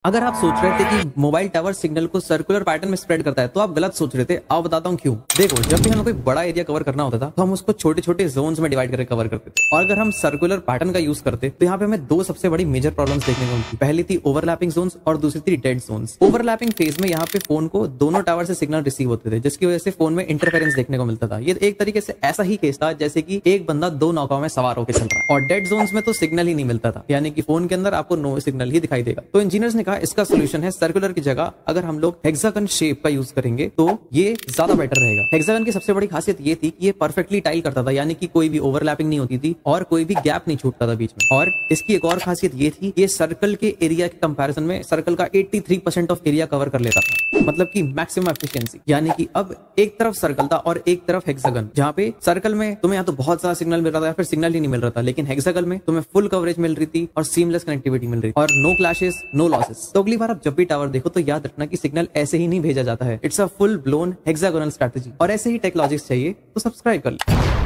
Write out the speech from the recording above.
अगर आप सोच रहे थे कि मोबाइल टावर सिग्नल को सर्कुलर पैटर्न में स्प्रेड करता है तो आप गलत सोच रहे थे। आप बताता हूँ क्यों। देखो, जब भी हमें कोई बड़ा एरिया कवर करना होता था तो हम उसको छोटे छोटे जोन्स में डिवाइड करके कवर करते थे, और अगर हम सर्कुलर पैटर्न का यूज करते तो यहाँ पे हमें दो सबसे बड़ी मेजर प्रॉब्लम्स देखने को मिलती। पहली थी ओवरलैपिंग जोन्स और दूसरी थी डेड जोन्स। ओवरलैपिंग फेज में यहाँ पे फोन को दोनों टावर से सिग्नल रिसीव होते थे, जिसकी वजह से फोन में इंटरफेरेंस देखने को मिलता था। ये एक तरीके से ऐसा ही केस था जैसे कि एक बंदा दो नौकाओं में सवार होकर चल रहा है। और डेड जोन्स में तो सिग्नल ही नहीं मिलता था, यानी कि फोन के अंदर आपको नो सिग्नल ही दिखाई देगा। तो इंजीनियर्स ने कहा इसका सोल्यूशन है सर्कुलर की जगह अगर हम लोग हेक्सागन शेप का यूज करेंगे तो ये ज्यादा बेटर रहेगा। हेक्सागन की सबसे बड़ी खासियत ये थी कि ये परफेक्टली टाइल करता था, यानी कि कोई भी ओवरलैपिंग नहीं होती थी और कोई भी गैप नहीं छूटता था बीच में। और इसकी एक और खासियत ये थी कि ये सर्कल के एरिया के कंपैरिजन में सर्कल का 83% ऑफ एरिया कवर कर लेता था, मतलब कि मैक्सिमम एफिशिएंसी। यानी कि अब एक तरफ सर्कल था और एक तरफ हेक्सागन, जहां पे सर्कल में तुम्हें या तो बहुत सारा सिग्नल मिल रहा था या फिर सिग्नल ही नहीं मिल रहा था, लेकिन हेक्सागन में तुम्हें फुल कवरेज मिल रही थी और सीमलेस कनेक्टिविटी मिल रही थी और नो क्लैशेस, नो लॉसेस। तो अगली बार आप जब भी टावर देखो तो याद रखना कि सिग्नल ऐसे ही नहीं भेजा जाता है। It's a full blown hexagonal strategy. और ऐसे ही टेक्नोलॉजीज चाहिए तो सब्सक्राइब कर लो।